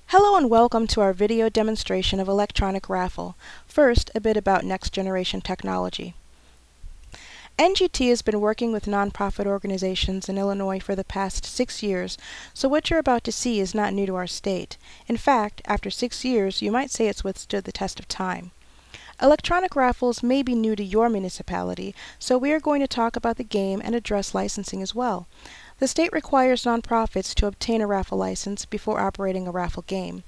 Hello and welcome to our video demonstration of electronic raffle. First, a bit about next generation technology. NGT has been working with nonprofit organizations in Illinois for the past 6 years, so what you're about to see is not new to our state. In fact, after 6 years, you might say it's withstood the test of time. Electronic raffles may be new to your municipality, so we are going to talk about the game and address licensing as well. The state requires nonprofits to obtain a raffle license before operating a raffle game.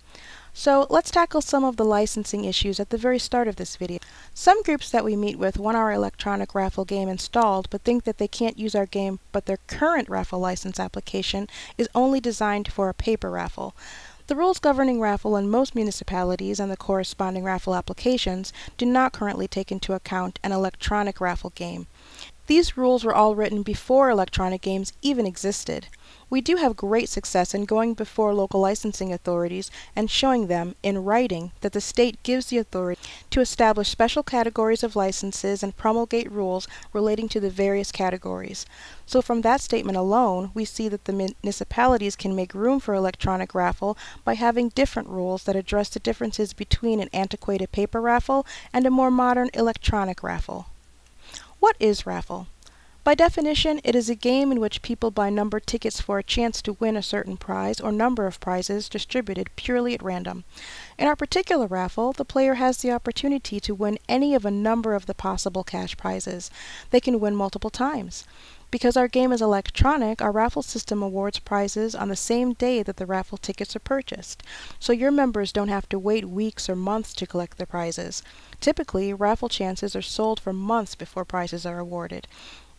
So let's tackle some of the licensing issues at the very start of this video. Some groups that we meet with want our electronic raffle game installed but think that they can't use our game, but their current raffle license application is only designed for a paper raffle. The rules governing raffle in most municipalities and the corresponding raffle applications do not currently take into account an electronic raffle game. These rules were all written before electronic games even existed. We do have great success in going before local licensing authorities and showing them, in writing, that the state gives the authority to establish special categories of licenses and promulgate rules relating to the various categories. So from that statement alone, we see that the municipalities can make room for electronic raffle by having different rules that address the differences between an antiquated paper raffle and a more modern electronic raffle. What is raffle? By definition, it is a game in which people buy numbered tickets for a chance to win a certain prize or number of prizes distributed purely at random. In our particular raffle, the player has the opportunity to win any of a number of the possible cash prizes. They can win multiple times. Because our game is electronic, our raffle system awards prizes on the same day that the raffle tickets are purchased, so your members don't have to wait weeks or months to collect their prizes. Typically, raffle chances are sold for months before prizes are awarded.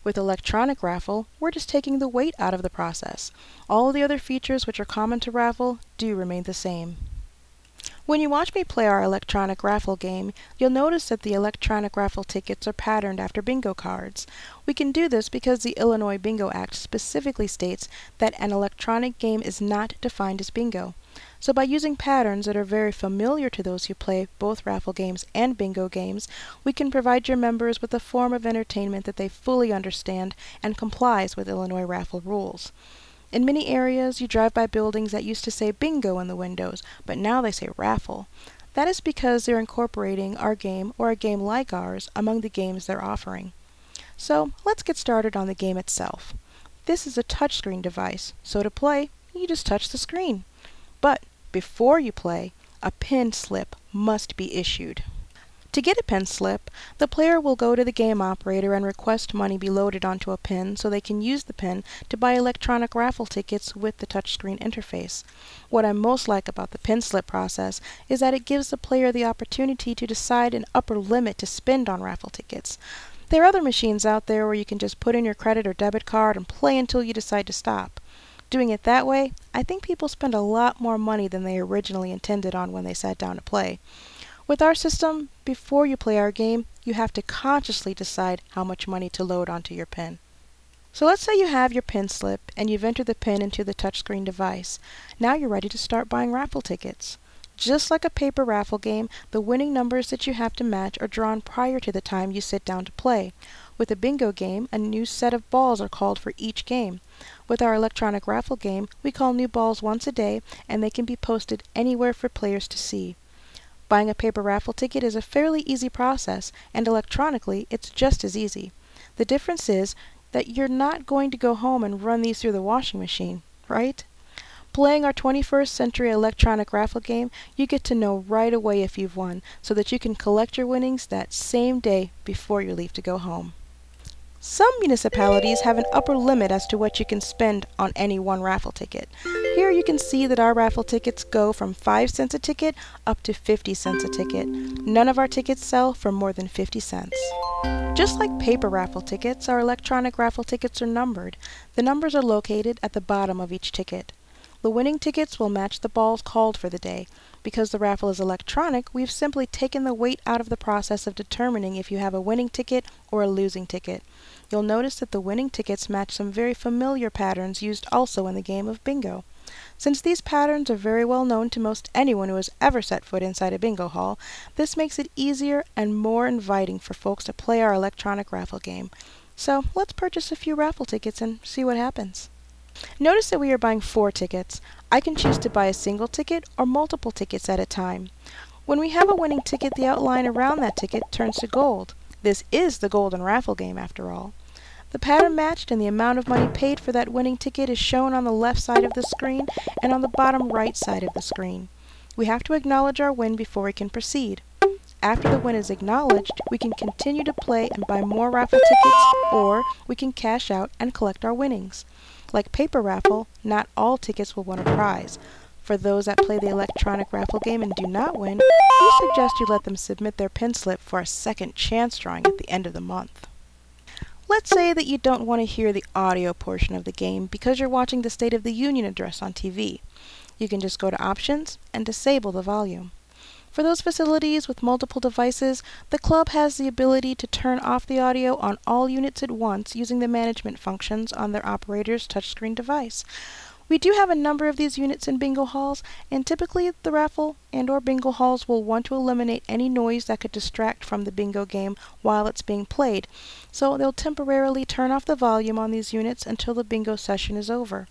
With electronic raffle, we're just taking the wait out of the process. All the other features which are common to raffle do remain the same. When you watch me play our electronic raffle game, you'll notice that the electronic raffle tickets are patterned after bingo cards. We can do this because the Illinois Bingo Act specifically states that an electronic game is not defined as bingo. So by using patterns that are very familiar to those who play both raffle games and bingo games, we can provide your members with a form of entertainment that they fully understand and complies with Illinois raffle rules. In many areas, you drive by buildings that used to say bingo in the windows, but now they say raffle. That is because they're incorporating our game or a game like ours among the games they're offering. So let's get started on the game itself. This is a touchscreen device, so to play, you just touch the screen. But before you play, a pin slip must be issued. To get a pin slip, the player will go to the game operator and request money be loaded onto a pin so they can use the pin to buy electronic raffle tickets with the touchscreen interface. What I most like about the pin slip process is that it gives the player the opportunity to decide an upper limit to spend on raffle tickets. There are other machines out there where you can just put in your credit or debit card and play until you decide to stop. Doing it that way, I think people spend a lot more money than they originally intended on when they sat down to play. With our system, before you play our game, you have to consciously decide how much money to load onto your pin. So let's say you have your pin slip and you've entered the pin into the touchscreen device. Now you're ready to start buying raffle tickets. Just like a paper raffle game, the winning numbers that you have to match are drawn prior to the time you sit down to play. With a bingo game, a new set of balls are called for each game. With our electronic raffle game, we call new balls once a day, and they can be posted anywhere for players to see. Buying a paper raffle ticket is a fairly easy process, and electronically it's just as easy. The difference is that you're not going to go home and run these through the washing machine, right? Playing our 21st century electronic raffle game, you get to know right away if you've won, so that you can collect your winnings that same day before you leave to go home. Some municipalities have an upper limit as to what you can spend on any one raffle ticket. Here you can see that our raffle tickets go from 5 cents a ticket up to 50 cents a ticket. None of our tickets sell for more than 50 cents. Just like paper raffle tickets, our electronic raffle tickets are numbered. The numbers are located at the bottom of each ticket. The winning tickets will match the balls called for the day. Because the raffle is electronic, we've simply taken the weight out of the process of determining if you have a winning ticket or a losing ticket. You'll notice that the winning tickets match some very familiar patterns used also in the game of bingo. Since these patterns are very well known to most anyone who has ever set foot inside a bingo hall, this makes it easier and more inviting for folks to play our electronic raffle game. So let's purchase a few raffle tickets and see what happens. Notice that we are buying 4 tickets. I can choose to buy a single ticket or multiple tickets at a time. When we have a winning ticket, the outline around that ticket turns to gold. This is the golden raffle game after all. The pattern matched and the amount of money paid for that winning ticket is shown on the left side of the screen and on the bottom right side of the screen. We have to acknowledge our win before we can proceed. After the win is acknowledged, we can continue to play and buy more raffle tickets, or we can cash out and collect our winnings. Like paper raffle, not all tickets will win a prize. For those that play the electronic raffle game and do not win, we suggest you let them submit their pin slip for a second chance drawing at the end of the month. Let's say that you don't want to hear the audio portion of the game because you're watching the State of the Union address on TV. You can just go to Options and disable the volume. For those facilities with multiple devices, the club has the ability to turn off the audio on all units at once using the management functions on their operator's touchscreen device. We do have a number of these units in bingo halls, and typically the raffle and/or bingo halls will want to eliminate any noise that could distract from the bingo game while it's being played, so they'll temporarily turn off the volume on these units until the bingo session is over.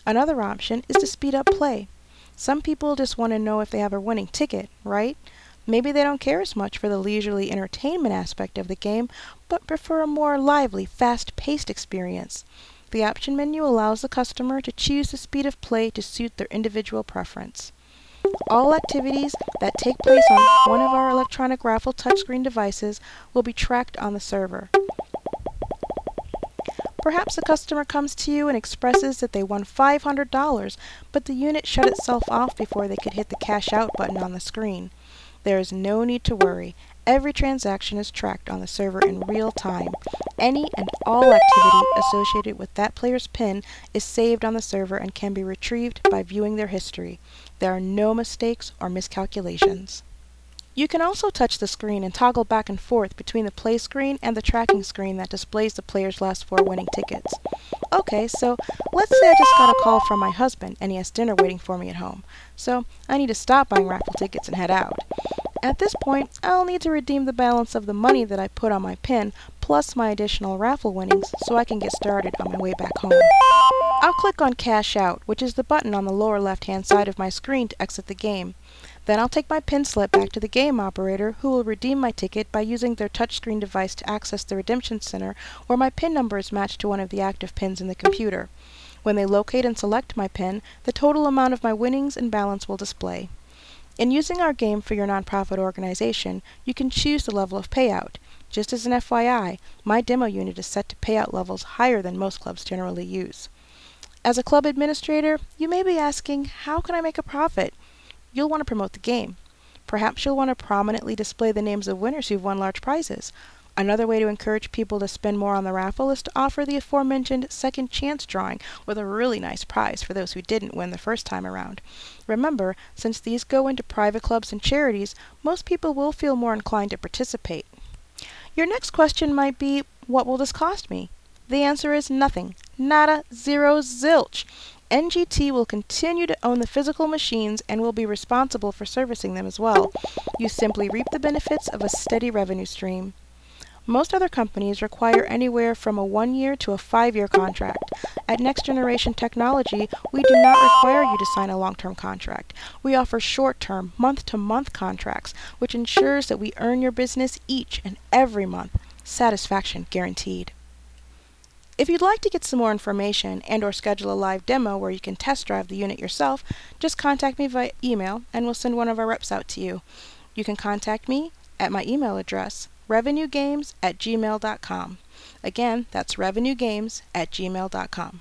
Another option is to speed up play. Some people just want to know if they have a winning ticket, right? Maybe they don't care as much for the leisurely entertainment aspect of the game, but prefer a more lively, fast-paced experience. The option menu allows the customer to choose the speed of play to suit their individual preference. All activities that take place on one of our electronic raffle touchscreen devices will be tracked on the server. Perhaps a customer comes to you and expresses that they won $500, but the unit shut itself off before they could hit the cash out button on the screen. There is no need to worry. Every transaction is tracked on the server in real time. Any and all activity associated with that player's PIN is saved on the server and can be retrieved by viewing their history. There are no mistakes or miscalculations. You can also touch the screen and toggle back and forth between the play screen and the tracking screen that displays the player's last 4 winning tickets. Okay, so let's say I just got a call from my husband and he has dinner waiting for me at home. So I need to stop buying raffle tickets and head out. At this point, I'll need to redeem the balance of the money that I put on my PIN plus my additional raffle winnings so I can get started on my way back home. I'll click on Cash Out, which is the button on the lower left-hand side of my screen to exit the game. Then I'll take my PIN slip back to the game operator, who will redeem my ticket by using their touchscreen device to access the redemption center, where my PIN number is matched to one of the active pins in the computer. When they locate and select my PIN, the total amount of my winnings and balance will display. In using our game for your nonprofit organization, you can choose the level of payout. Just as an FYI, my demo unit is set to payout levels higher than most clubs generally use. As a club administrator, you may be asking, how can I make a profit? You'll want to promote the game. Perhaps you'll want to prominently display the names of winners who've won large prizes. Another way to encourage people to spend more on the raffle is to offer the aforementioned second chance drawing with a really nice prize for those who didn't win the first time around. Remember, since these go into private clubs and charities, most people will feel more inclined to participate. Your next question might be, what will this cost me? The answer is nothing. Nada, zero, zilch. NGT will continue to own the physical machines and will be responsible for servicing them as well. You simply reap the benefits of a steady revenue stream. Most other companies require anywhere from a 1-year to a 5-year contract. At Next Generation Technology, we do not require you to sign a long-term contract. We offer short-term, month-to-month contracts, which ensures that we earn your business each and every month. Satisfaction guaranteed. If you'd like to get some more information and/or schedule a live demo where you can test drive the unit yourself, just contact me via email and we'll send one of our reps out to you. You can contact me at my email address, revenuegames@gmail.com. Again, that's revenuegames@gmail.com.